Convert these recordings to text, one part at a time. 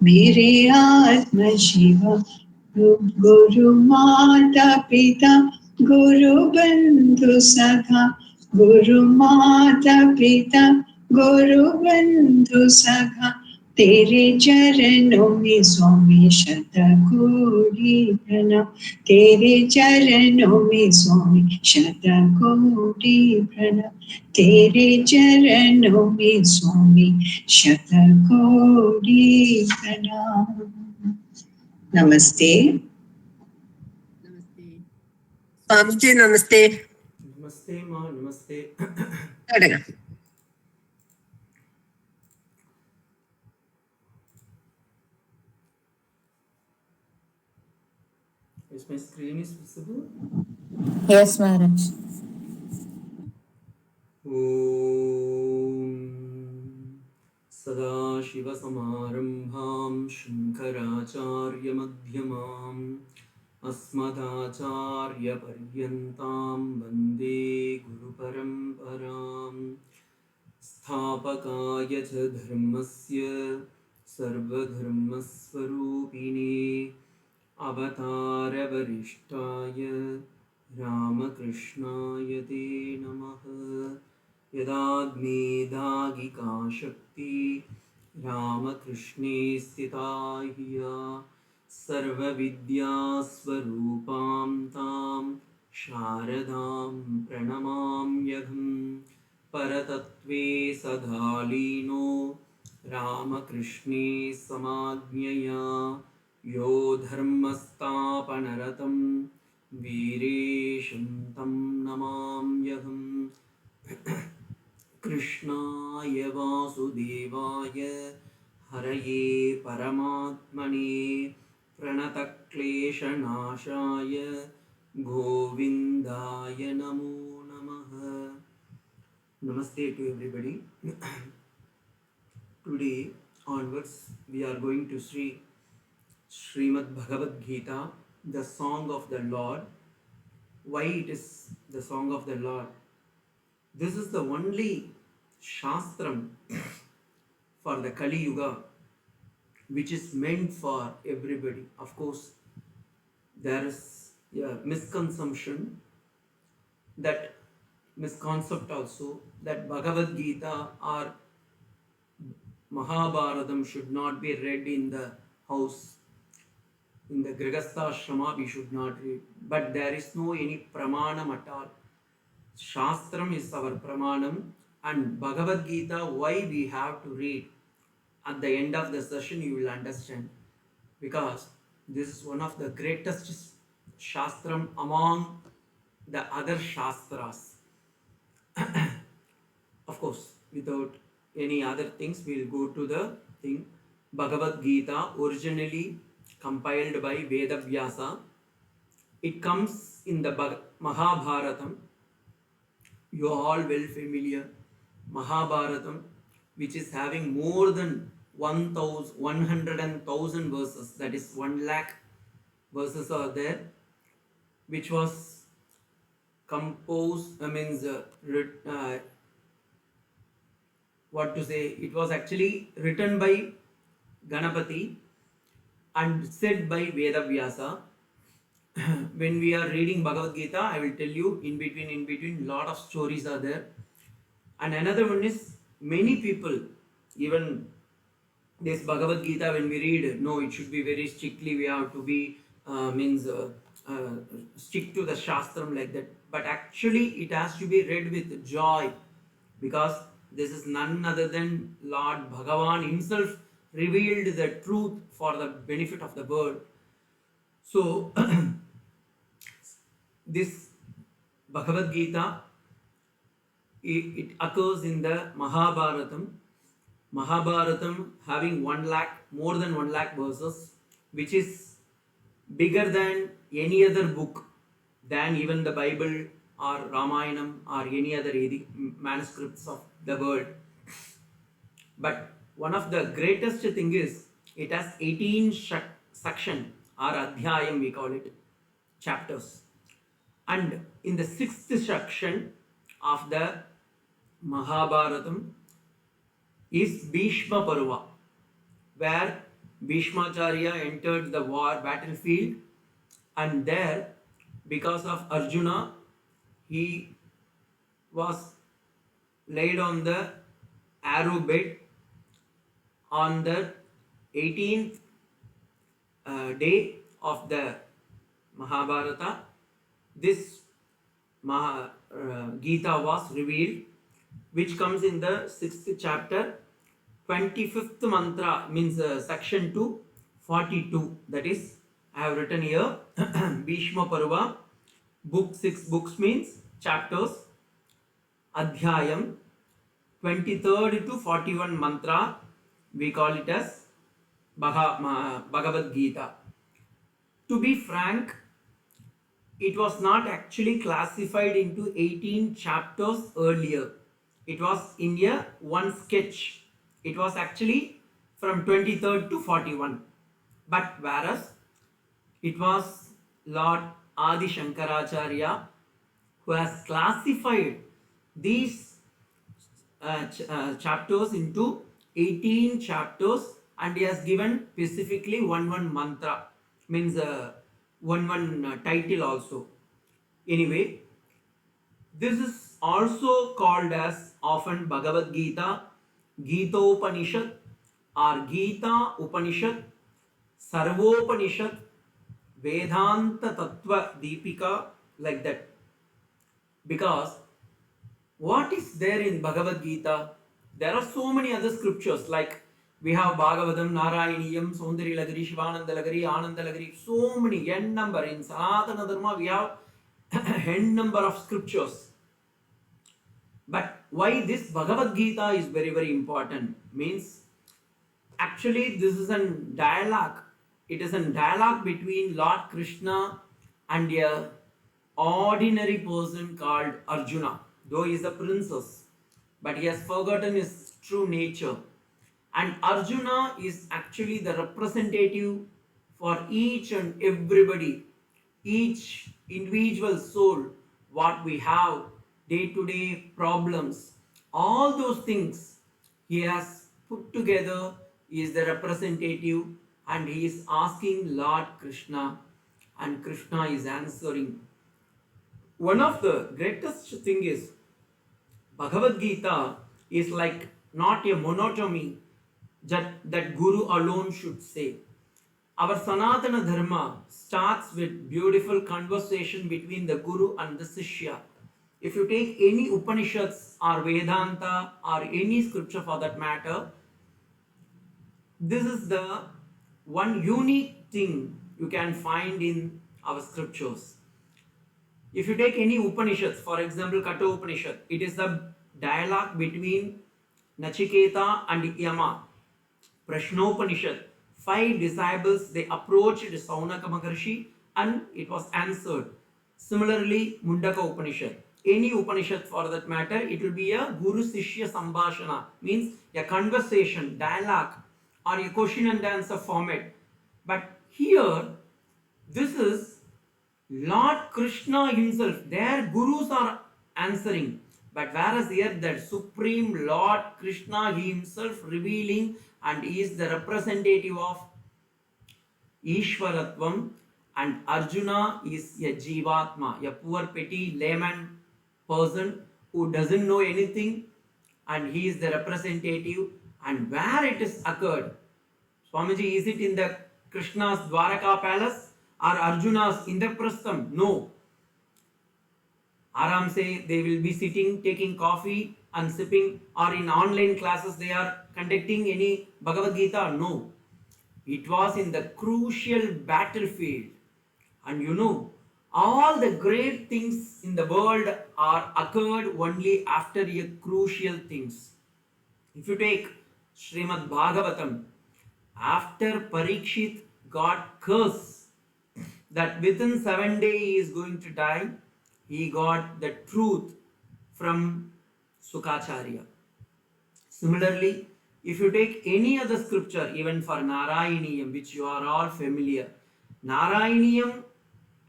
मेरे आत्म शिव गुरु माता पिता गुरु बंधु सखा गुरु माता पिता गुरु बंधु सखा तेरे चरणों में स्वामी शतकोटि प्रणाम तेरे चरणों में स्वामी शतकोटि प्रणाम तेरे चरणों में स्वामी शतकोटि प्रणाम नमस्ते Namaste. Swamiji, namaste. Namaste, Ma. Namaste. Correct. Is my screen is visible? Yes, Maharaj. Om Sadashivasamarambham Shankaracharya Madhyamam Asmadacharya Paryantam Vande Guru Paramparam Sthapakaya cha dharmasya sarvadharmasvarupine Avataravarishtaya Ramakrishnaaya te namaha Yadagmedagika shakti Ramakrishne sthita hiya Sarvavidya swarupam tam Sharadam pranamam yagam Paratatve sadhalino Ramakrishne samagnyaya Yo dharmastapanaratam Viresham tam namamyaham Krishnaya Vasudevaya Haraye Paramatmane Pranatakleshanashaya Govindaya Namo Namaha. Namaste to everybody. Today onwards we are going to see Srimad Bhagavad Gita, the song of the Lord. Why it is the song of the Lord? This is the only Shastram for the Kali Yuga which is meant for everybody. Of course, there is a misconception, that misconcept also, that Bhagavad Gita or Mahabharatam should not be read in the house. In the Grihastha Ashrama we should not read. But there is no any pramanam at all. Shastram is our pramanam, and Bhagavad Gita, why we have to read. At the end of the session you will understand. Because this is one of the greatest Shastram among the other Shastras. Of course, without any other things, we will go to the thing. Bhagavad Gita, originally compiled by Vedavyasa. It comes in the Mahabharatam. You are all well familiar. Mahabharatam, which is having more than 100,000 verses, that is 1 lakh verses are there, which was composed, what to say, it was actually written by Ganapati and said by Vedavyasa. When we are reading Bhagavad Gita, I will tell you in between lot of stories are there. And another one is, many people, even this Bhagavad Gita, when we read, no, it should be very strictly, we have to be stick to the Shastram like that. But actually it has to be read with joy, because this is none other than Lord Bhagavan himself revealed the truth for the benefit of the world. So this Bhagavad Gita, it occurs in the Mahabharatam. Mahabharatam having 1 lakh, more than 1 lakh verses, which is bigger than any other book, than even the Bible or Ramayanam or any other manuscripts of the world. But one of the greatest thing is, it has 18 section or adhyayam we call it, chapters. And in the 6th section of the Mahabharatam is Bhishma Parva, where Bhishmacharya entered the war battlefield, and there, because of Arjuna, he was laid on the arrow bed on the 18th day of the Mahabharata. This Gita was revealed, which comes in the 6th chapter, 25th mantra, means section 2, 42. That is, I have written here Bhishma Parva, book 6, books means chapters, Adhyayam, 23rd to 41 mantra, we call it as Bhagavad Gita. To be frank, it was not actually classified into 18 chapters earlier. It was in a one sketch. It was actually from 23rd to 41. But whereas it was Lord Adi Shankaracharya who has classified these chapters into 18 chapters, and he has given specifically one mantra, means one title also. Anyway, this is also called as often Bhagavad Gita, Gita Upanishad, or Gita Upanishad, Sarvopanishad, Vedanta Tattva Deepika, like that. Because what is there in Bhagavad Gita? There are so many other scriptures, like we have Bhagavatam, Narayaniyam, Saundari Lagari, Shivananda Lagari, Ananda Lagari, so many, n number. In Sanatana Dharma, we have n number of scriptures. But why this Bhagavad Gita is very, very important? Means, actually, this is a dialogue. It is a dialogue between Lord Krishna and a ordinary person called Arjuna. Though he is a princess, but he has forgotten his true nature. And Arjuna is actually the representative for each and everybody, each individual soul, what we have, day-to-day problems, all those things he has put together. He is the representative, and he is asking Lord Krishna, and Krishna is answering. One of the greatest thing is Bhagavad Gita is like not a monotony that Guru alone should say. Our Sanatana Dharma starts with beautiful conversation between the Guru and the Sishya. If you take any Upanishads or Vedanta or any scripture for that matter, this is the one unique thing you can find in our scriptures. If you take any Upanishads, for example, Katha Upanishad, it is the dialogue between Nachiketa and Yama. Prashnopanishad, 5 disciples, they approached Saunaka Maharshi and it was answered. Similarly, Mundaka Upanishad, any Upanishad for that matter, it will be a Guru Sishya Sambhashana, means a conversation, dialogue, or a question and answer format. But here, this is Lord Krishna himself, their gurus are answering. But whereas here that Supreme Lord Krishna himself revealing, and he is the representative of Ishwaratvam, and Arjuna is a Jivatma, a poor petty layman person who doesn't know anything, and he is the representative. And where it is occurred, Swamiji, is it in the Krishna's Dwaraka palace or Arjuna's Indraprastham? No. Aram say they will be sitting, taking coffee and sipping, or in online classes they are conducting any Bhagavad Gita? No. It was in the crucial battlefield. And you know, all the great things in the world are occurred only after a crucial things. If you take Srimad Bhagavatam, after Parikshit got cursed that within 7 days he is going to die, he got the truth from Sukacharya. Similarly, if you take any other scripture, even for Narayaniyam, which you are all familiar, Narayaniyam,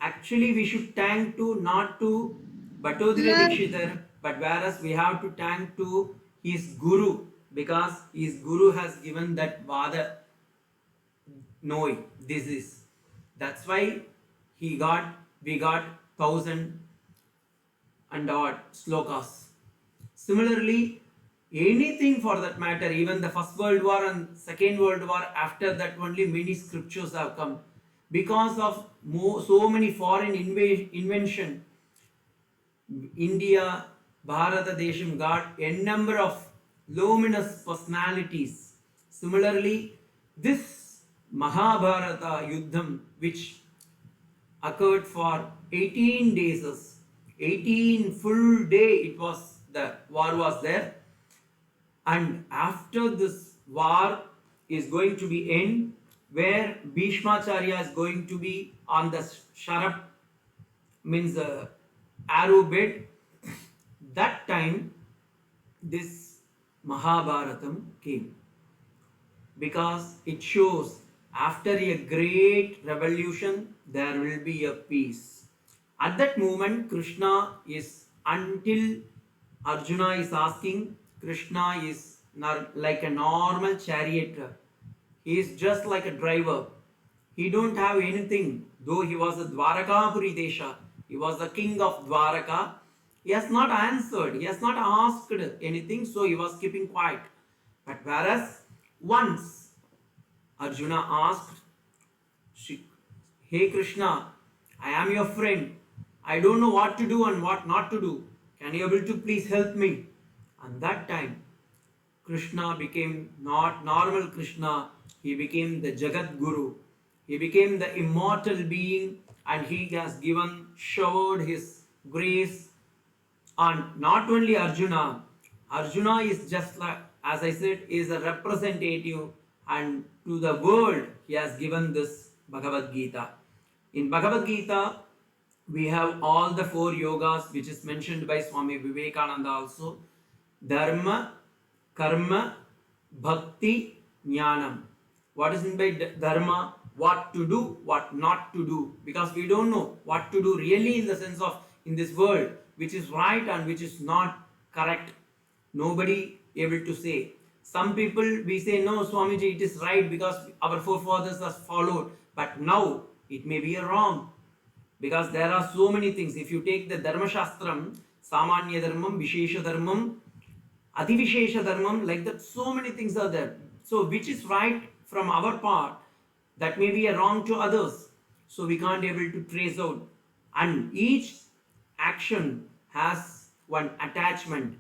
actually we should thank to not to Bhattacharya Dikshitar, but whereas we have to thank to his Guru, because his Guru has given that Vada, knowing this is. That's why we got 1,000 and odd slokas. Similarly, anything for that matter, even the First World War and Second World War, after that only many scriptures have come. Because of so many foreign invention, India, Bharata Desham got a number of luminous personalities. Similarly, this Mahabharata Yuddham, which occurred for 18 days, 18 full day the war was there, and after this war is going to be end, where Bhishmacharya is going to be on the sharap, means arrow bed. That time this Mahabharatam came, because it shows after a great revolution there will be a peace. At that moment, Krishna is, until Arjuna is asking, Krishna is like a normal charioteer. He is just like a driver. He don't have anything. Though he was a Dwarakapuri Desha, he was the king of Dwaraka. He has not answered. He has not asked anything, so he was keeping quiet. But whereas once Arjuna asked, Hey Krishna, I am your friend. I don't know what to do and what not to do. Can you able to please help me? And that time, Krishna became not normal Krishna. He became the Jagat Guru. He became the immortal being, and he has showered his grace on not only Arjuna. Arjuna is just like, as I said, is a representative, and to the world he has given this Bhagavad Gita. In Bhagavad Gita, we have all the 4 yogas which is mentioned by Swami Vivekananda also. Dharma, Karma, Bhakti, Jnanam. What is meant by Dharma? What to do, what not to do. Because we don't know what to do really, in the sense of in this world, which is right and which is not correct. Nobody able to say. Some people we say, no Swamiji, it is right because our forefathers has followed. But now it may be wrong. Because there are so many things. If you take the Dharma Shastram, Samanya Dharmam, Vishesha Dharmam, Adivishesha Dharmam, like that, so many things are there. So which is right from our part, that may be a wrong to others. So we can't able to trace out. And each action has one attachment.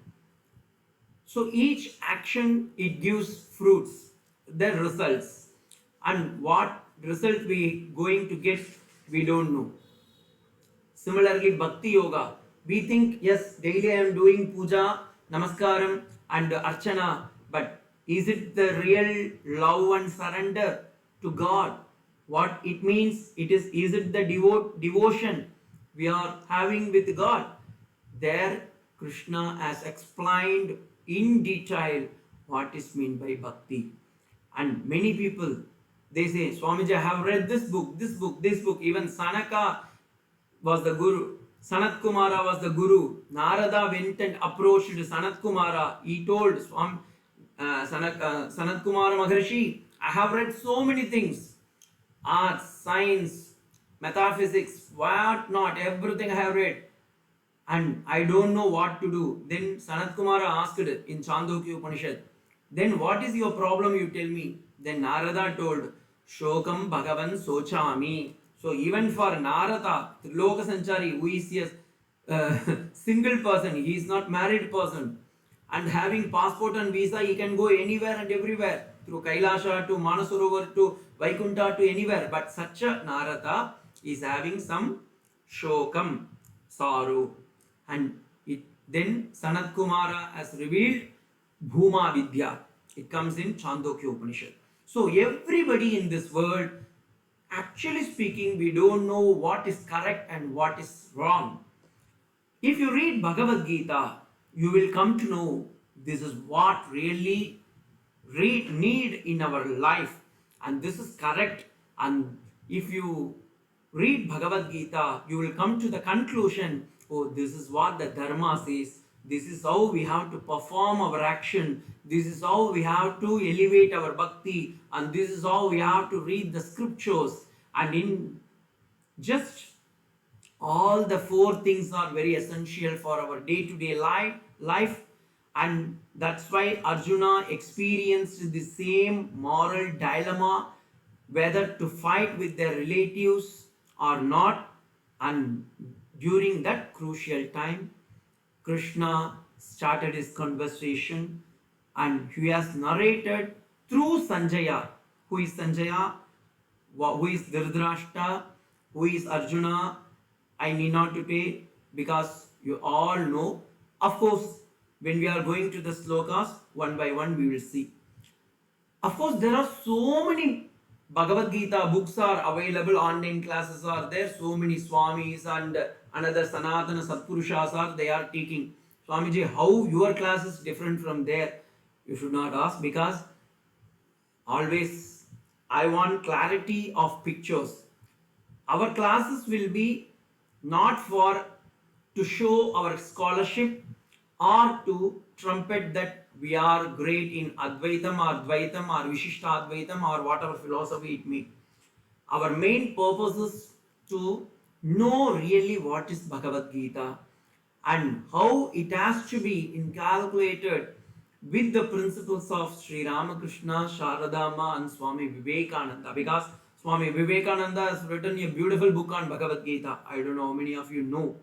So each action, it gives fruits, the results. And what result we going to get, we don't know. Similarly, Bhakti Yoga. We think, yes, daily I am doing puja, namaskaram and archana, but is it the real love and surrender to God? What it means, is it the devotion we are having with God? There, Krishna has explained in detail what is meant by bhakti. And many people, they say, Swamiji, I have read this book, this book, this book. Even Sanaka was the Guru. Sanat Kumara was the Guru. Narada went and approached Sanat Kumara. He told Sanat Kumara Maharshi, I have read so many things. Arts, science, metaphysics, what not, everything I have read. And I don't know what to do. Then Sanat Kumara asked in Chandogya Upanishad, then what is your problem, you tell me? Then Narada told, Shokam Bhagavan Sochami. So even for Narada, Triloka Sanchari, who is a single person, he is not married person, and having passport and visa, he can go anywhere and everywhere, through Kailasha to Manasarovar to Vaikunta to anywhere. But such a Narada is having some Shokam, sorrow. And then Sanat Kumara has revealed Bhuma Vidya. It comes in Chandogya Upanishad. So everybody in this world, actually speaking, we don't know what is correct and what is wrong. If you read Bhagavad Gita, you will come to know this is what really need in our life, and this is correct. And if you read Bhagavad Gita, you will come to the conclusion, oh, this is what the Dharma says, This is how we have to perform our action. This is how we have to elevate our bhakti. And this is how we have to read the scriptures. And in just all the four things are very essential for our day-to-day life, and that's why Arjuna experienced the same moral dilemma whether to fight with their relatives or not. And during that crucial time, Krishna started his conversation, and he has narrated through Sanjaya. Who is Sanjaya? Who is Dhritarashtra? Who is Arjuna? I need not to pay, because you all know. Of course, when we are going to the slokas, one by one we will see. Of course, there are so many Bhagavad Gita books are available, online classes are there, so many Swamis and another Sanatana Satpurushas are they are teaching. Swamiji, how your class is different from there? You should not ask, because always I want clarity of pictures. Our classes will be not for to show our scholarship or to trumpet that we are great in Advaitam or Dvaitam or Vishishta Advaitam or whatever philosophy it may. Our main purpose is to know really what is Bhagavad Gita and how it has to be inculcated with the principles of Sri Ramakrishna, Sharadama and Swami Vivekananda, because Swami Vivekananda has written a beautiful book on Bhagavad Gita. I don't know how many of you know.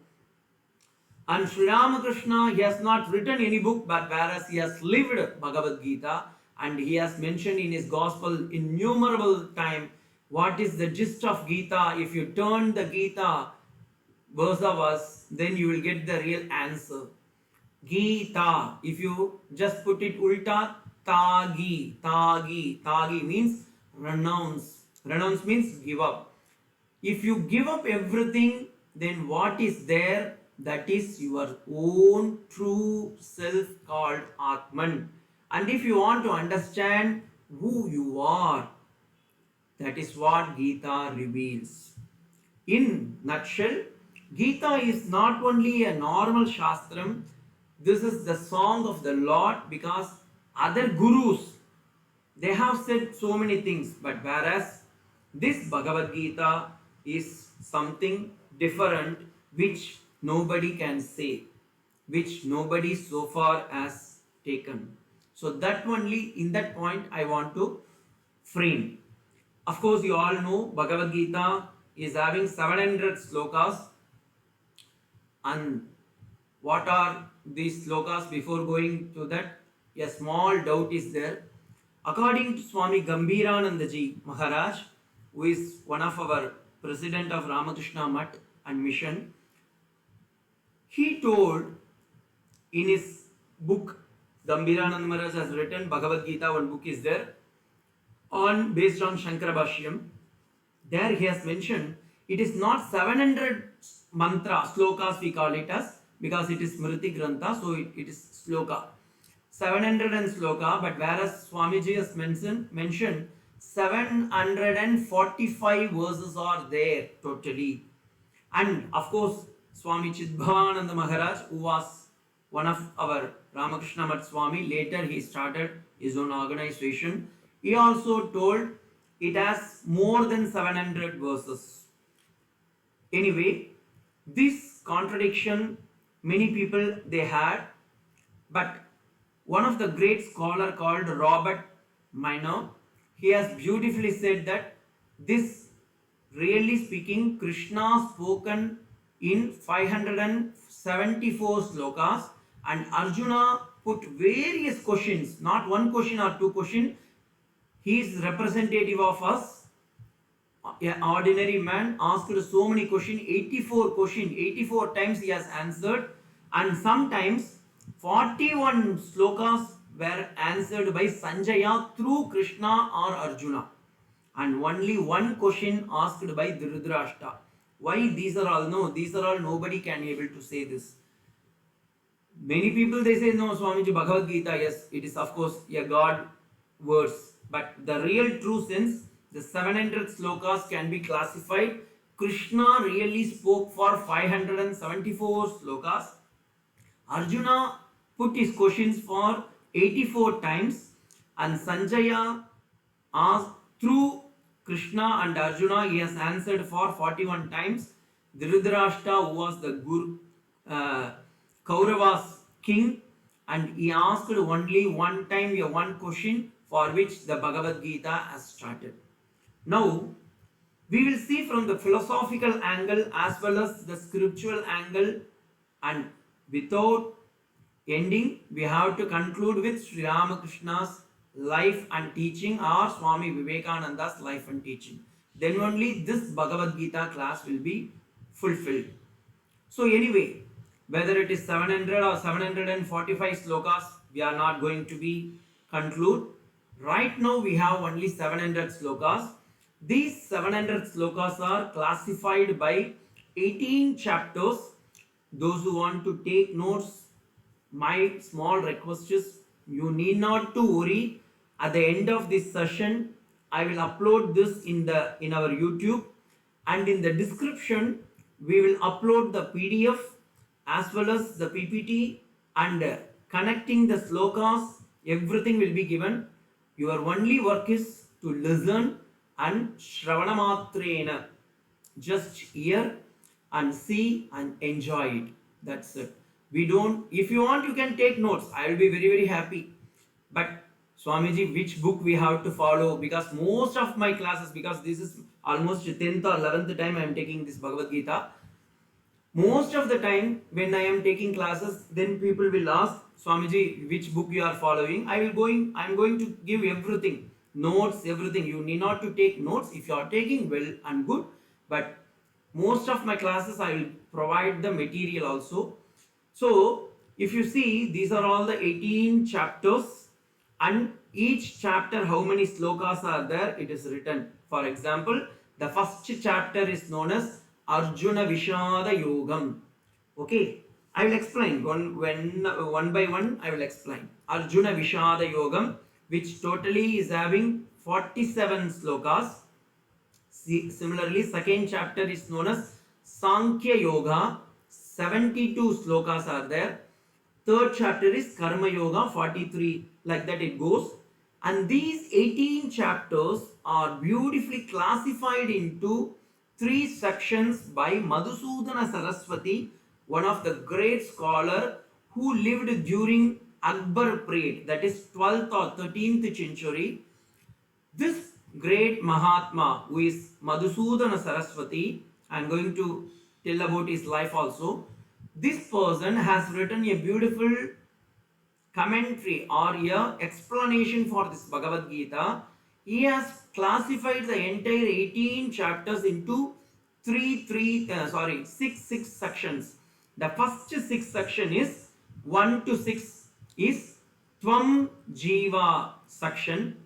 And Sri Ramakrishna, he has not written any book, but whereas he has lived Bhagavad Gita, and he has mentioned in his gospel innumerable time what is the gist of Gita. If you turn the Gita verse of us, then you will get the real answer. Gita, if you just put it ulta, tagi, tagi, tagi means renounce. Renounce means give up. If you give up everything, then what is there? That is your own true self called Atman. And if you want to understand who you are, that is what Gita reveals. In nutshell, Gita is not only a normal shastram, this is the song of the Lord, because other gurus, they have said so many things, but whereas this Bhagavad Gita is something different which nobody can say, which nobody so far has taken. So that only in that point I want to frame. Of course, you all know Bhagavad Gita is having 700 slokas. And what are these slokas? Before going to that, a small doubt is there. According to Swami Gambhirananda Ji Maharaj, who is one of our president of Ramakrishna Mutt and Mission, he told in his book, Gambhirananda Maharaj has written Bhagavad Gita, one book is there, based on Shankara Bhashyam. There he has mentioned it is not 700 mantra, slokas we call it as, because it is Smriti Grantha, so it is sloka. 700 and sloka, but whereas Swamiji has mentioned 745 verses are there totally. And of course, Swami Chidbhavananda Maharaj, who was one of our Ramakrishna Mutt Swami, later he started his own organization. He also told it has more than 700 verses. Anyway, this contradiction many people they had, but one of the great scholar called Robert Minor, he has beautifully said that this, really speaking, Krishna spoken in 574 slokas, and Arjuna put various questions, not one question or two questions. He is representative of us. An ordinary man asked so many questions, 84 questions, 84 times he has answered, and sometimes 41 slokas were answered by Sanjaya through Krishna or Arjuna, and only one question asked by Dhritarashtra. Why these are all? No, these are all nobody can able to say this. Many people they say no, Swamiji, Bhagavad Gita, yes, it is of course a God words, but the real true sense, the 700 slokas can be classified. Krishna really spoke for 574 slokas, Arjuna put his questions for 84 times, and Sanjaya asked through Krishna and Arjuna, he has answered for 41 times. Dhritarashtra, who was the Guru, Kauravas king, and he asked only one time one question for which the Bhagavad Gita has started. Now, we will see from the philosophical angle as well as the spiritual angle, and without ending, we have to conclude with Sri Ramakrishna's life and teaching or Swami Vivekananda's life and teaching. Then only this Bhagavad Gita class will be fulfilled. So anyway, whether it is 700 or 745 slokas, we are not going to be conclude. Right now we have only 700 slokas. These 700 slokas are classified by 18 chapters. Those who want to take notes, my small request is you need not to worry. At the end of this session, I will upload this in our YouTube, and in the description we will upload the PDF as well as the PPT, and connecting the slokas, everything will be given. Your only work is to listen and shravanamatrena, just hear and see and enjoy it. That's it. We don't, if you want you can take notes, I will be very happy. But Swamiji, which book we have to follow? Because most of my classes, because this is almost 10th or 11th time I am taking this Bhagavad Gita, most of the time when I am taking classes, then people will ask, Swamiji, which book you are following? I am going to give everything, notes, everything. You need not to take notes. If you are taking, well and good, but most of my classes I will provide the material also. So if you see, these are all the 18 chapters, and each chapter how many slokas are there, it is written. For example, the first chapter is known as Arjuna Vishada Yogam. Okay, I will explain one by one. I will explain Arjuna Vishada Yogam, which totally is having 47 slokas. Similarly, second chapter is known as Sankhya Yoga, 72 slokas are there. Third chapter is Karma Yoga, 43, like that it goes. And these 18 chapters are beautifully classified into 3 sections by Madhusudana Saraswati, one of the great scholar who lived during Akbar period, that is 12th or 13th century. This great Mahatma, who is Madhusudana Saraswati, I am going to tell about his life also. This person has written a beautiful commentary or a explanation for this Bhagavad Gita. He has classified the entire 18 chapters into 6 sections. The first 6 section is 1 to 6 is Tvam Jiva section.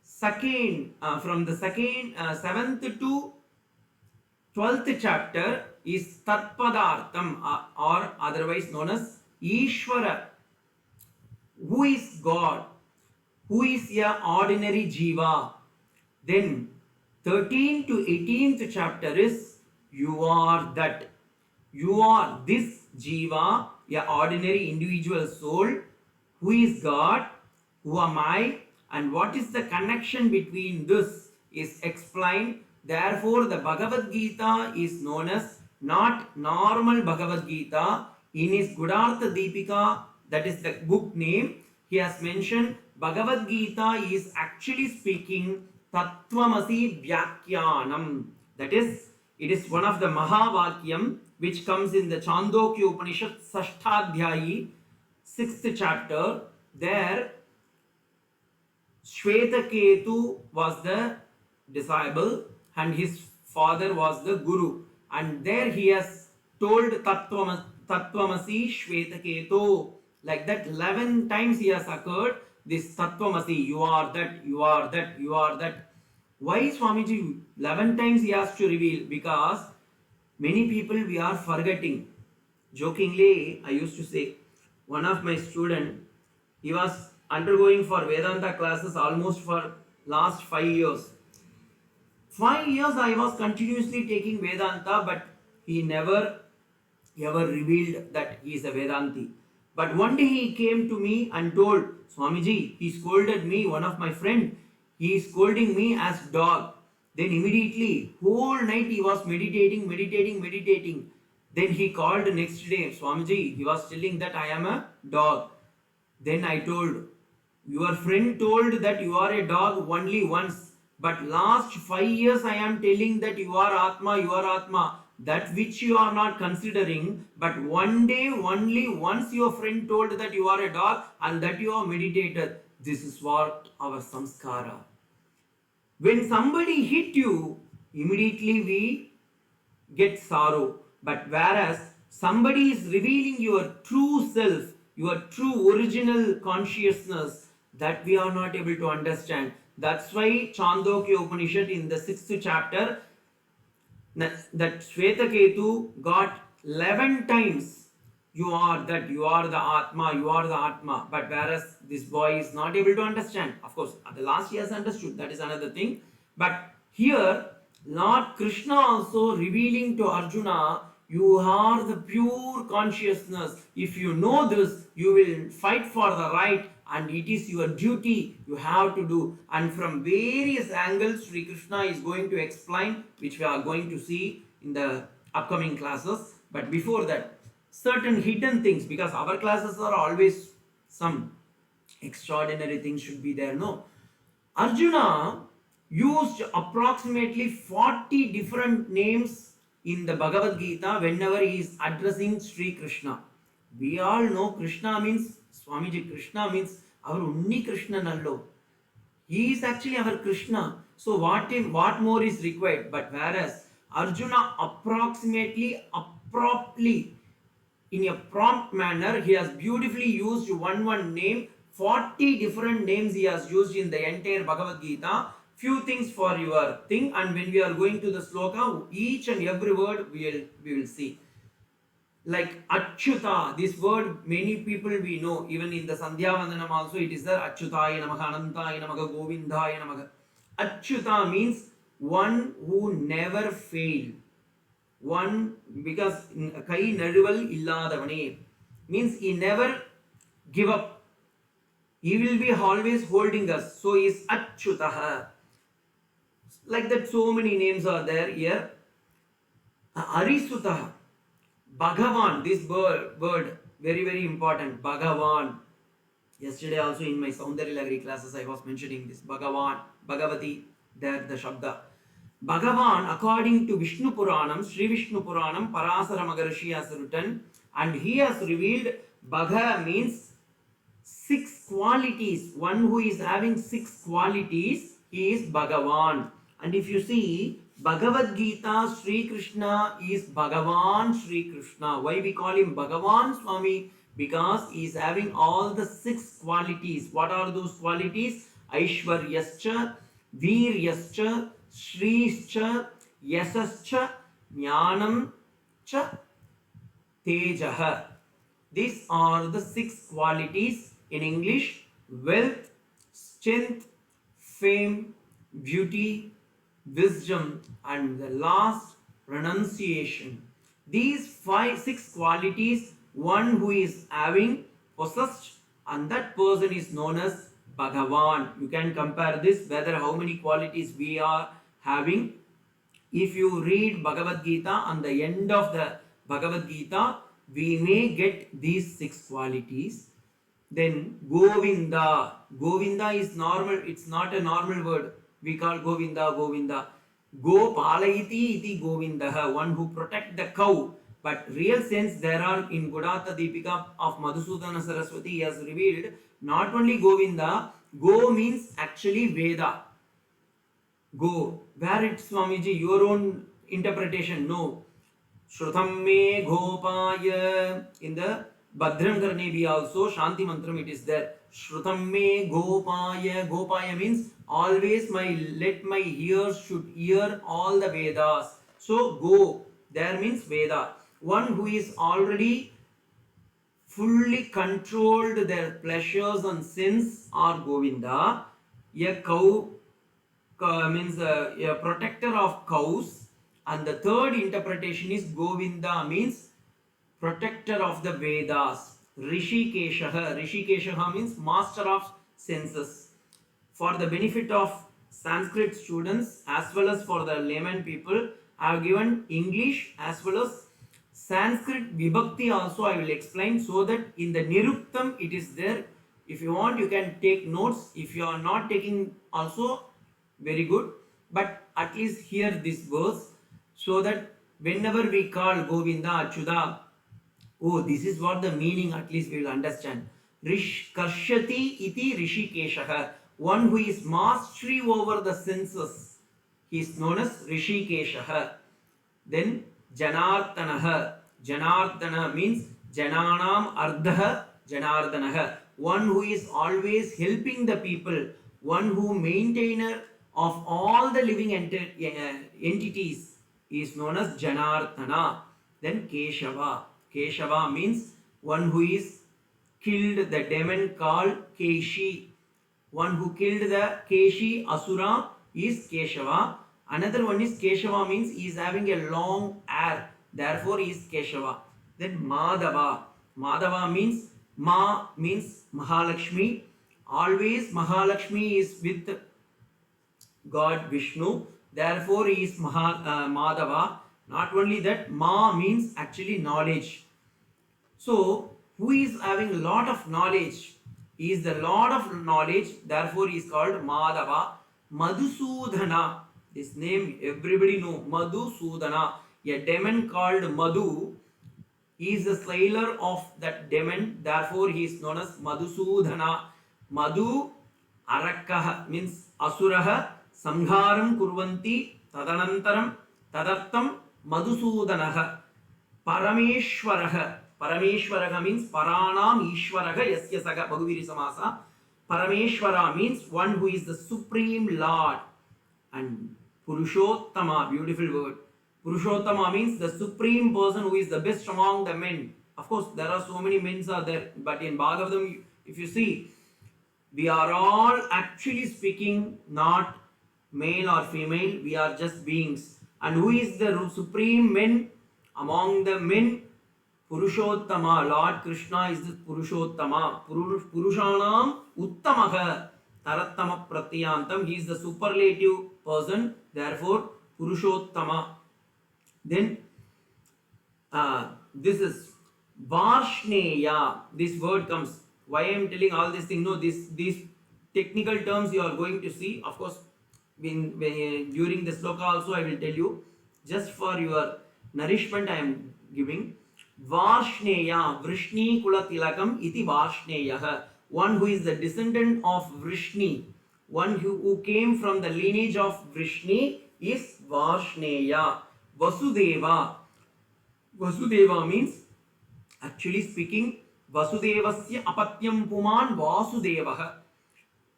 Second, from the second 7th to 12th chapter is Tatpadartham, or otherwise known as Ishvara. Who is God? Who is a ordinary jiva? Then 13th to 18th chapter is you are that. You are this jiva, a ordinary individual soul. Who is God? Who am I? And what is the connection between this is explained. Therefore, the Bhagavad Gita is known as not normal Bhagavad Gita. In his Gudartha Deepika, that is the book name, he has mentioned Bhagavad Gita is actually speaking Tattvamasi Vyakhyanam. That is, it is one of the Mahavakyam which comes in the Chandogya Upanishad, Sashtadhyayi, 6th chapter. There, Shvetaketu was the disciple and his father was the guru. And there he has told Tattvamasi Shvetaketu. Like that 11 times he has occurred this Tattvamasi. You are that, you are that, you are that. Why Swamiji 11 times he has to reveal? Because many people we are forgetting. Jokingly, I used to say, one of my student, he was undergoing for Vedanta classes almost for last 5 years. 5 years I was continuously taking Vedanta, but he never ever revealed that he is a Vedanti. But one day he came to me and told, Swamiji, he scolded me, one of my friend, he is scolding me as dog. Then immediately, whole night he was meditating. Then he called next day, Swamiji, he was telling that I am a dog. Then I told, your friend told that you are a dog only once, but last 5 years I am telling that you are Atma, that which you are not considering, but one day only once your friend told that you are a dog and that you are meditated. This is what our samskara. When somebody hit you, immediately we get sorrow. But whereas somebody is revealing your true self, your true original consciousness, that we are not able to understand. That's why Chandogya Upanishad in the 6th chapter, that Shvetaketu got 11 times, you are that, you are the Atma. But whereas this boy is not able to understand. Of course, at the last he has understood, that is another thing. But here, Lord Krishna also revealing to Arjuna, you are the pure consciousness. If you know this, you will fight for the right, and it is your duty you have to do. And from various angles, Sri Krishna is going to explain, which we are going to see in the upcoming classes. But before that, certain hidden things, because our classes are always some extraordinary things should be there. No, Arjuna used approximately 40 different names in the Bhagavad Gita whenever he is addressing Sri Krishna. We all know Krishna means Swamiji, Krishna means our Unni Krishna Nallo. He is actually our Krishna. So what more is required? But whereas Arjuna approximately, abruptly, in a prompt manner, he has beautifully used one name. 40 different names he has used in the entire Bhagavad Gita. Few things for your thing, and when we are going to the sloka, each and every word we will see. Like Achyuta, this word many people we know, even in the Sandhya Vandanam also it is there. Achyutaya Namaha, Anantaya Namaha, Govindaya Namaha. Achyuta means one who never fail. One, because Kai Naduval Illadavane means he never give up. He will be always holding us. So he is Achyutaha. Like that, so many names are there here. Arisutaha. Bhagavan, this word very important. Bhagavan. Yesterday also in my Soundarya Lagari classes I was mentioning this. Bhagavan, Bhagavati, there the Shabda. Bhagavan, according to Vishnu Puranam, Sri Vishnu Puranam, Parasara Maharshi has written, and he has revealed Bhaga means 6 qualities. One who is having 6 qualities, he is Bhagavan. And if you see, Bhagavad Gita, Sri Krishna is Bhagavan Sri Krishna. Why we call him Bhagavan Swami? Because he is having all the 6 qualities. What are those qualities? Aishwaryascha, Viryascha, Shrischa, Yasascha, Jnanam cha, Tejaha. These are the 6 qualities. In English: wealth, strength, fame, beauty, wisdom, and the last, renunciation. These 6 qualities, one who is having possessed, and that person is known as Bhagavan. You can compare this, whether how many qualities we are having. If you read Bhagavad Gita, on the end of the Bhagavad Gita, we may get these 6 qualities. Then Govinda. Govinda is normal, it's not a normal word. We call Govinda, Govinda. Go palayiti iti Govindaha, one who protect the cow. But real sense, there are in Godata Deepika of Madhusudana Saraswati, he has revealed not only Govinda, Go means actually Veda. Go. Where it's Swamiji, your own interpretation? No. Shrutam me Gopaya. In the Bhadram Karnevi also, Shanti Mantram it is there. Shrutam me Gopaya. Gopaya means always let my ears should hear all the Vedas. So Go there means Veda. One who is already fully controlled their pleasures and sins are Govinda. A cow means a protector of cows. And the third interpretation is Govinda means protector of the Vedas. Rishikeshaha. Rishikeshaha means master of senses. For the benefit of Sanskrit students as well as for the layman people, I have given English as well as Sanskrit Vibhakti also I will explain, so that in the Niruktam it is there. If you want, you can take notes. If you are not taking also, very good. But at least hear this verse, so that whenever we call Govinda, Achyuta, oh, this is what the meaning, at least we will understand. Karshati iti Rishikeshaha. One who is mastery over the senses. He is known as Rishikeshaha. Then Janardanaha. Janardana means Jananam Ardha Janardanaha. One who is always helping the people. One who maintainer of all the living entities is known as Janardana. Then Keshava. Keshava means one who is killed the demon called Keshi. One who killed the Keshi Asura is Keshava. Another one is Keshava means he is having a long hair. Therefore he is Keshava. Then Madhava. Madhava means Ma means Mahalakshmi. Always Mahalakshmi is with God Vishnu. Therefore he is Madhava. Not only that, Ma means actually knowledge. So, who is having a lot of knowledge? He is the Lord of knowledge, therefore he is called Madhava. Madhusudhana, this name everybody know, Madhusudhana. A demon called Madhu, he is the slayer of that demon, therefore he is known as Madhusudhana. Madhu Arakkaha means Asuraha Samharam Kurvanti Tadanantaram Tadartam Madhusudanaha. Parameshwaraha. Parameshwaraha means Paranam Ishwaraha Yasya Saga Bhagaviri Samasa. Parameshwara means one who is the supreme Lord. And Purushottama, beautiful word. Purushottama means the supreme person who is the best among the men. Of course, there are so many men are there, but in Bhagavatam, if you see, we are all actually speaking not male or female, we are just beings. And who is the supreme men? Among the men, Purushottama, Lord Krishna is the Purushottama. Purushanam Uttamaha Tarattama Pratyantam. He is the superlative person, therefore Purushottama. Then this is Varshneya. This word comes. Why I am telling all these things? No, these technical terms you are going to see. Of course, when during the sloka also I will tell you. Just for your nourishment I am giving. Varshneya, Vrishni Kula Tilakam iti Varshneyaha. One who is the descendant of Vrishni. One who came from the lineage of Vrishni is Varshneya. Vasudeva. Vasudeva means, actually speaking, Vasudevasya apatyam puman Vasudevaha.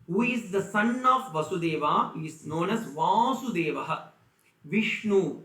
Who is the son of Vasudeva is known as Vasudevaha. Vishnu.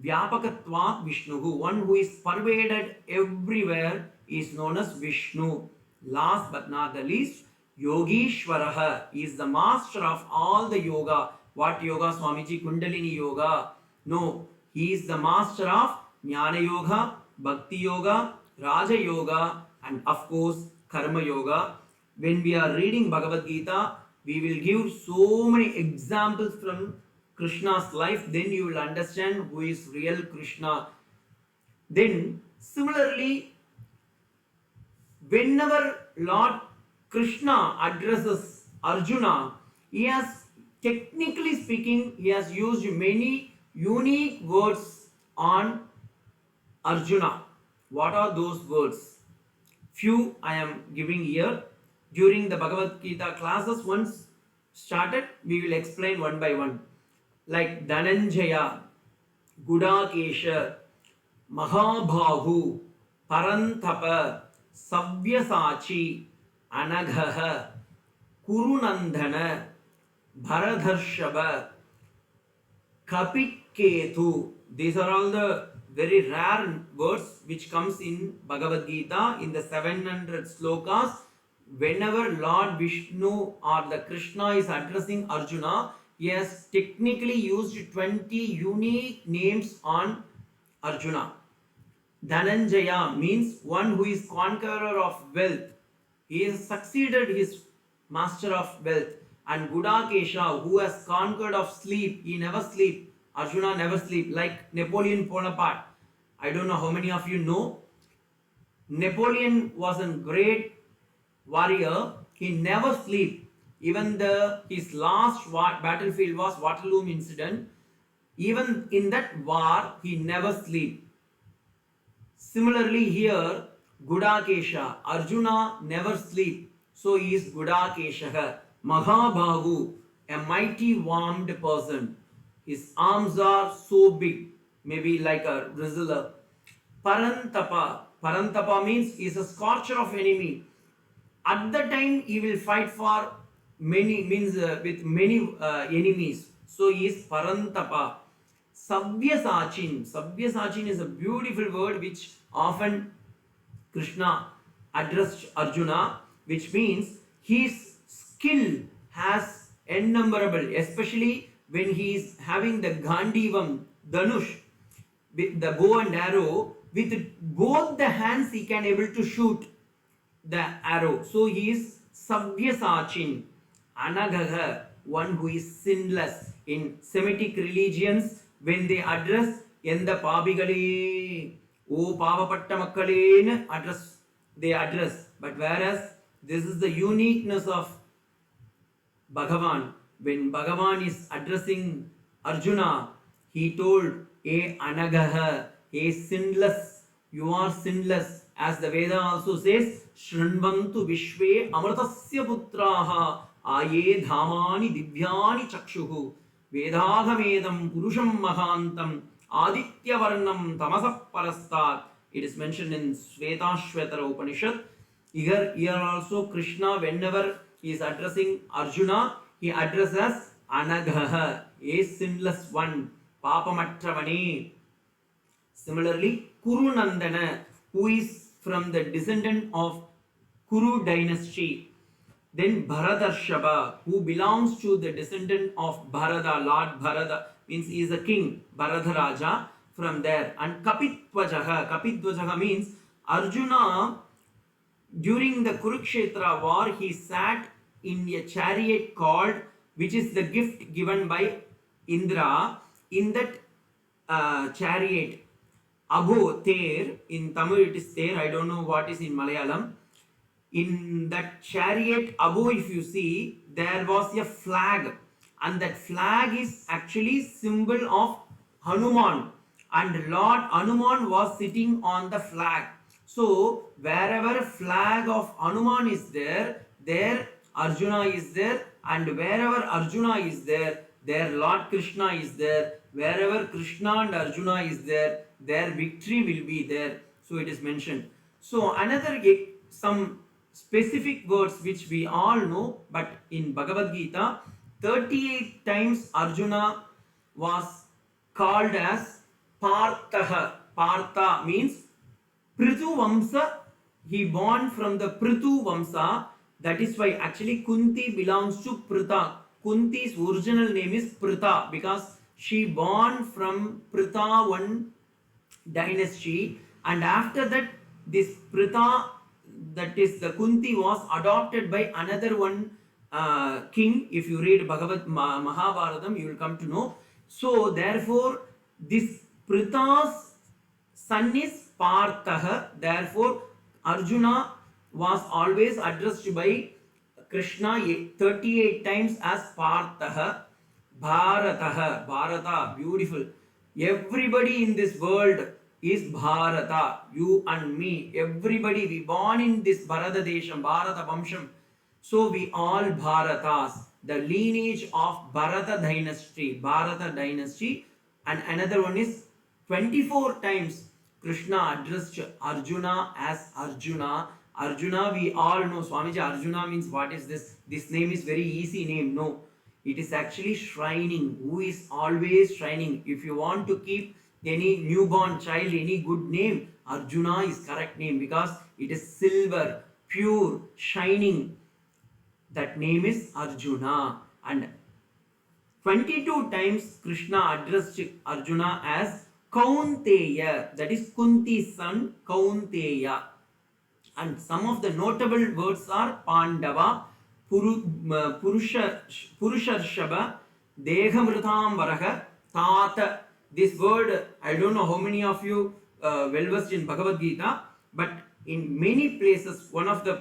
Vyapakatvat Vishnuhu. One who is pervaded everywhere is known as Vishnu. Last but not the least, Yogishwaraha is the master of all the yoga. What yoga, Swamiji? Kundalini yoga. No, he is the master of Jnana yoga, Bhakti yoga, Raja yoga, and of course Karma yoga. When we are reading Bhagavad Gita, we will give so many examples from Krishna's life, then you will understand who is real Krishna. Then similarly, whenever Lord Krishna addresses Arjuna, he has, technically speaking, he has used many unique words on Arjuna. What are those words? Few I am giving here. During the Bhagavad Gita classes once started, we will explain one by one. Like Dhananjaya, Gudakesha, Mahabhahu, Parantapa, Savyasachi, Anaghaha, Kurunandana, Bharadharshava, Kapiketu. These are all the very rare words which comes in Bhagavad Gita in the 700 slokas. Whenever Lord Vishnu or the Krishna is addressing Arjuna, he has technically used 20 unique names on Arjuna. Dhananjaya means one who is conqueror of wealth. He has succeeded his master of wealth. And Gudakesha, who has conquered of sleep. He never sleep. Arjuna never sleep. Like Napoleon Bonaparte. I don't know how many of you know. Napoleon was a great warrior. He never sleep. Even his last battlefield was Waterloo incident. Even in that war, he never sleep. Similarly here, Gudakesha, Arjuna never sleep. So he is Gudakesha. Mahabhahu, a mighty warmed person. His arms are so big, maybe like a wrestler. Parantapa. Parantapa means he is a scorcher of enemy. At the time he will fight for many, means with many enemies. So he is Parantapa. Savyasachin. Savyasachin is a beautiful word which often Krishna addressed Arjuna, which means his skill has innumerable, especially when he is having the Gandivam, Dhanush, with the bow and arrow, with both the hands he can able to shoot the arrow. So he is Savyasachin. Anagaha, one who is sinless. In Semitic religions, when they address Yenda Pabigale, O Pavapatta Makkale, they address. But whereas this is the uniqueness of Bhagavan. When Bhagavan is addressing Arjuna, he told, A Anagaha, A sinless, you are sinless. As the Veda also says, Shrinvantu Vishwe Amratasya Putraha Aye Dhamani Divyani Chakshuhu Vedagamedam Purusham Mahantam Aditya Varnam Tamasa Parastat. It is mentioned in Shvetashvetara Upanishad. Here also Krishna, whenever he is addressing Arjuna, he addresses Anagha, a sinless one, Papamatravani. Similarly, Kuru Nandana, who is from the descendant of Kuru dynasty. Then Bharatarshaba, who belongs to the descendant of Bharata, Lord Bharata, means he is a king, Bharata Raja, from there. And Kapitvajaha means Arjuna, during the Kurukshetra war, he sat in a chariot called, which is the gift given by Indra. In that chariot, Abo, Ter, in Tamil it is Ter, I don't know what is in Malayalam. In that chariot above, if you see, there was a flag, and that flag is actually symbol of Hanuman, and Lord Hanuman was sitting on the flag. So wherever flag of Hanuman is there, there Arjuna is there, and wherever Arjuna is there, there Lord Krishna is there. Wherever Krishna and Arjuna is there, their victory will be there. So it is mentioned. So another some specific words which we all know, but in Bhagavad Gita, 38 times Arjuna was called as Partha. Partha means Prithu Vamsa. He born from the Prithu Vamsa. That is why actually Kunti belongs to Pritha. Kunti's original name is Pritha because she born from Pritha one dynasty, and after that this Pritha, that is the Kunti, was adopted by another one king. If you read Mahabharatam, you will come to know. So therefore this Pritha's son is Partha. Therefore Arjuna was always addressed by Krishna 38 times as Partha. Bharata, Bharata, beautiful. Everybody in this world is Bharata. You and me, everybody, we born in this Bharata Desham, Bharata Vamsham. So we all Bharatas, the lineage of Bharata dynasty. And another one is 24 times Krishna addressed Arjuna as Arjuna. Arjuna, we all know, Swamiji, Arjuna means what is this? This name is very easy name. No, it is actually shrining. Who is always shrining? If you want to keep any newborn child any good name, Arjuna is correct name because it is silver, pure, shining. That name is Arjuna. And 22 times Krishna addressed Arjuna as Kaunteya, that is Kunti's son, Kaunteya. And some of the notable words are Pandava, Purusharshaba, Dehamritamvaraha, Tata. This word, I don't know how many of you well versed in Bhagavad Gita, but in many places, one of the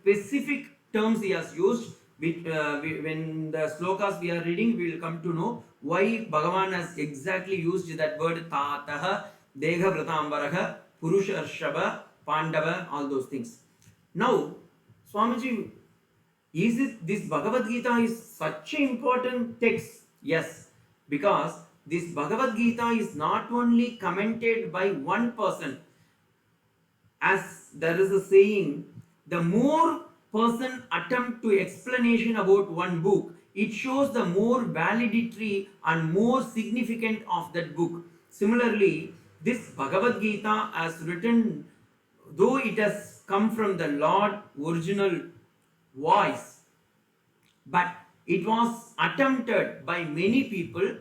specific terms he has used, when the slokas we are reading, we will come to know why Bhagavan has exactly used that word Tataha, Dehamritamvaraha, Purusharshaba, Pandava, all those things. Now, Swamiji, is it this Bhagavad Gita is such an important text? Yes, because this Bhagavad Gita is not only commented by one person, as there is a saying, the more person attempt to explanation about one book, it shows the more validity and more significant of that book. Similarly, this Bhagavad Gita as written, though it has come from the Lord original voice, but it was attempted by many people,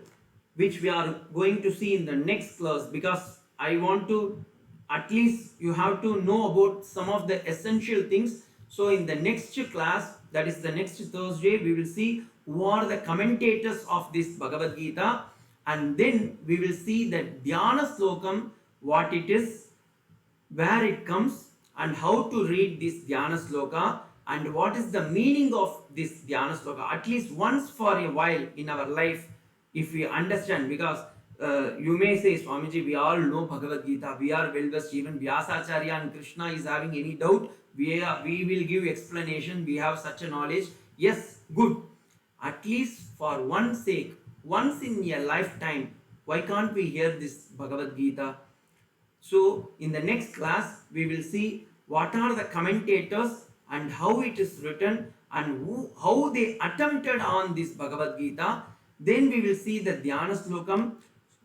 which we are going to see in the next class, because I want to, at least you have to know about some of the essential things. So in the next class, that is the next Thursday, we will see who are the commentators of this Bhagavad Gita, and then we will see the Dhyana Slokam, what it is, where it comes, and how to read this Dhyana Sloka, and what is the meaning of this Dhyana Sloka, at least once for a while in our life, if we understand. Because you may say, Swamiji, we all know Bhagavad Gita, we are well versed, even Vyasacharya and Krishna is having any doubt, we will give explanation, we have such a knowledge. Yes, good. At least for one sake, once in a lifetime, why can't we hear this Bhagavad Gita? So in the next class, we will see what are the commentators and how it is written and how they attempted on this Bhagavad Gita. Then we will see the Dhyana Slokam.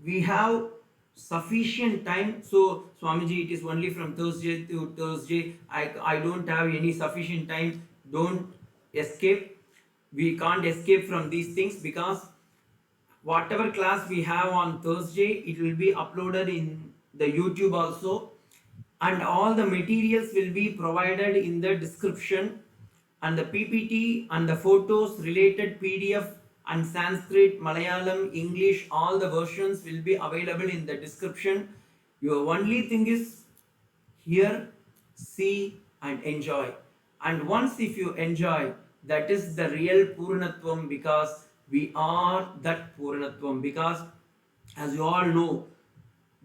We have sufficient time. So Swamiji, it is only from Thursday to Thursday. I don't have any sufficient time. Don't escape. We can't escape from these things, because whatever class we have on Thursday, it will be uploaded in the YouTube also, and all the materials will be provided in the description, and the PPT and the photos, related PDF and Sanskrit, Malayalam, English, all the versions will be available in the description. Your only thing is hear, see and enjoy. And once if you enjoy, that is the real Purnatvam, because we are that Purnatvam. Because as you all know,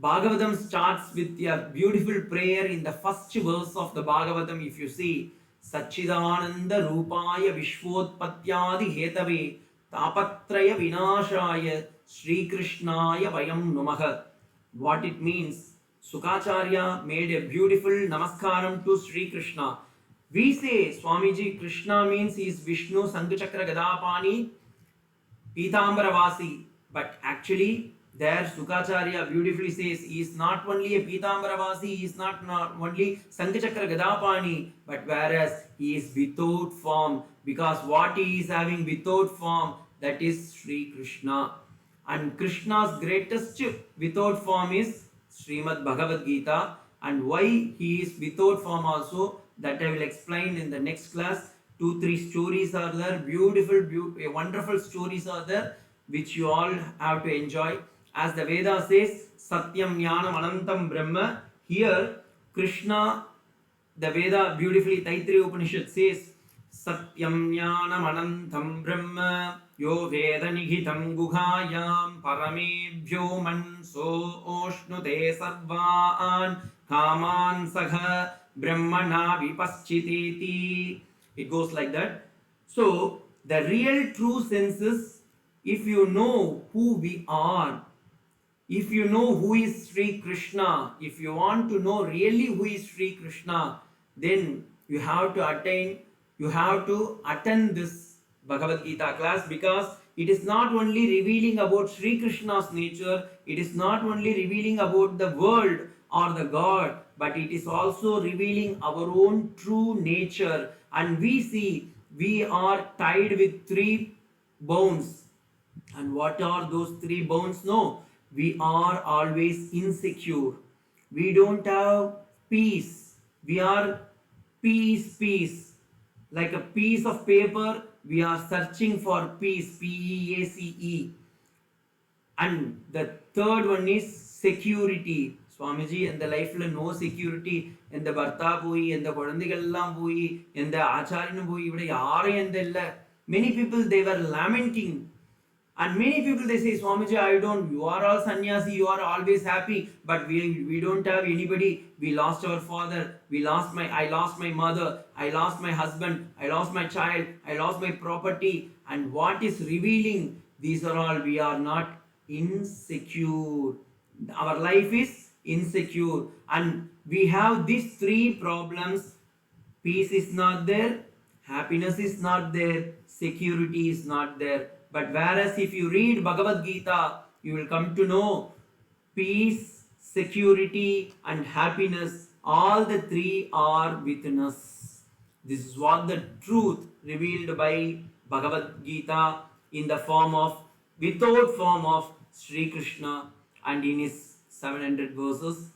Bhagavatam starts with a beautiful prayer in the first verse of the Bhagavatam. If you see, Satchidananda Rupaya Vishwotpatyadi Hetave Tapatraya Vinashaya Sri Krishnaya Vayam Namaha. What it means, Sukacharya made a beautiful namaskaram to Sri Krishna. We say, Swamiji, Krishna means he is Vishnu Sanghachakra Gadapani Pitambaravasi, but actually there Sukacharya beautifully says he is not only a Pitambaravasi, he is not only Sanghachakra Gadapani, but whereas he is without form, because what he is having without form, that is Sri Krishna. And Krishna's greatest without form is Srimad Bhagavad Gita, and why he is without form also, that I will explain in the next class. 2-3 stories are there, beautiful, wonderful stories are there, which you all have to enjoy. As the Veda says, Satyam Jnanam Anantam Brahma. Here, Krishna, the Veda beautifully, Taittiriya Upanishad says, Satyam Jnanam Anantam Brahma Yo Veda Nihitam Guhayam Paramebhyo Manso Oshnute Sarvaan Kaman Sagha Brahmana Vipaschiteti. It goes like that. So, the real true sense is, if you know who we are, if you know who is Sri Krishna, if you want to know really who is Sri Krishna, then you have to attend this Bhagavad Gita class, because it is not only revealing about Sri Krishna's nature, it is not only revealing about the world or the God, but it is also revealing our own true nature. And we see we are tied with 3 bones. And what are those 3 bones? No, we are always insecure. We don't have peace. We are peace. Like a piece of paper, we are searching for peace, Peace. And the third one is security. Swamiji, எந்த லைஃப்ல no security, எந்த பர்த்தா போய், எந்த குழந்தைகள் எல்லாம் போய், எந்த ஆச்சாரியனும் போய், ഇവിടെ யாரும் எந்த இல்லை. Many people, they were lamenting. And many people, they say, Swamiji, you are all sannyasi, you are always happy, but we don't have anybody. We lost our father, I lost my mother, I lost my husband, I lost my child, I lost my property. And what is revealing? These are all, we are not insecure. Our life is insecure. And we have these three problems. Peace is not there, happiness is not there, security is not there. But whereas if you read Bhagavad Gita, you will come to know peace, security and happiness, all the three are within us. This is what the truth revealed by Bhagavad Gita in the form of, without form of Sri Krishna and in his 700 verses.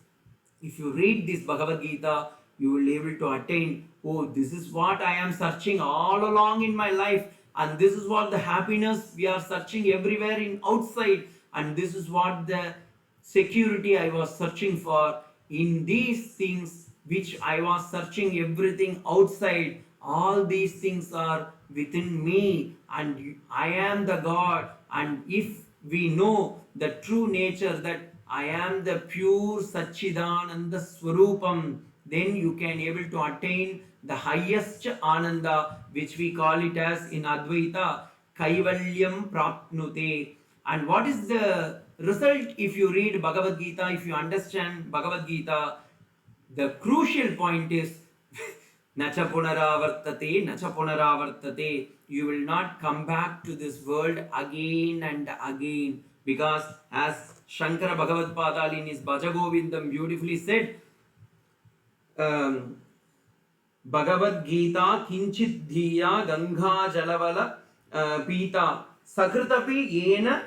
If you read this Bhagavad Gita, you will be able to attain, oh, this is what I am searching all along in my life, and this is what the happiness we are searching everywhere in outside, and this is what the security I was searching for. In these things which I was searching everything outside, all these things are within me, and I am the God. And if we know the true nature, that I am the pure Satchidananda Swarupam, then you can able to attain the highest Ananda, which we call it as in Advaita, Kaivalyam Prapnute. And what is the result if you read Bhagavad Gita, if you understand Bhagavad Gita? The crucial point is Nacha punaravartate. You will not come back to this world again and again, because as Shankara Bhagavad Padal in his Bhajagovindam beautifully said, Bhagavad Gita kinchit dhiya ganga jalavala pita sakritapi yena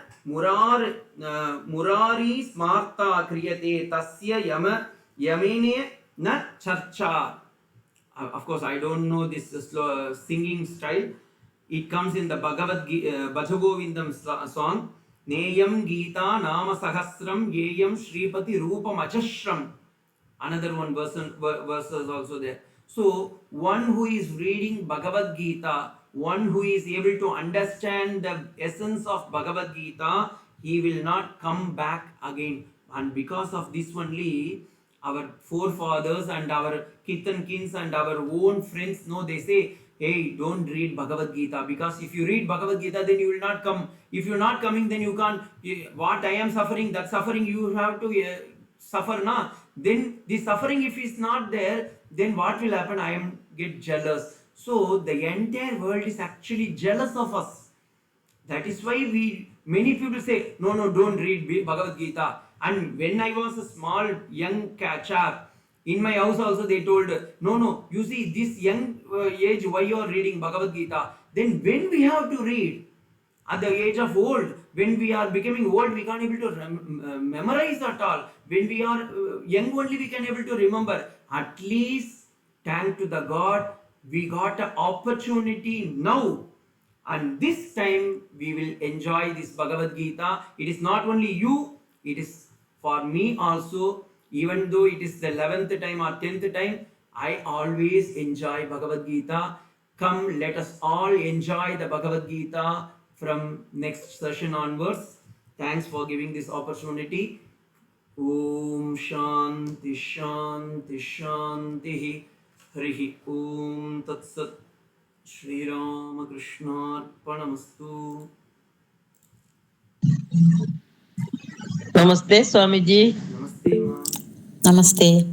murari smarta kriyate tasya yamene na charcha. Of course, I don't know this singing style. It comes in the Bhajagovindam song. Neyam Gita Nama Sahasram Yeyam Shripati Rupam Achashram. Another one verses also there. So one who is reading Bhagavad Gita, one who is able to understand the essence of Bhagavad Gita, he will not come back again. And because of this only, our forefathers and our kith and kins and our own friends know, they say, hey, don't read Bhagavad Gita, because if you read Bhagavad Gita, then you will not come. If you're not coming, then you can't. What I am suffering, that suffering you have to suffer na. Then the suffering, if it's not there, then what will happen? I am get jealous. So the entire world is actually jealous of us. That is why many people say, no, don't read Bhagavad Gita. And when I was a small young chap, in my house also they told, no, you see this young age, why you are reading Bhagavad Gita? Then when we have to read at the age of old, when we are becoming old, we can't able to memorize at all. When we are young only, we can able to remember. At least, thank to the God, we got an opportunity now. And this time, we will enjoy this Bhagavad Gita. It is not only you, it is for me also. Even though it is the 11th time or 10th time, I always enjoy Bhagavad Gita. Come, let us all enjoy the Bhagavad Gita from next session onwards. Thanks for giving this opportunity. Om Shanti Shanti Shanti Harihi Om Tat Sat. Shri Rama Krishna Arpanamastu. Namaste, Swamiji. Namaste, Ma. Namaste.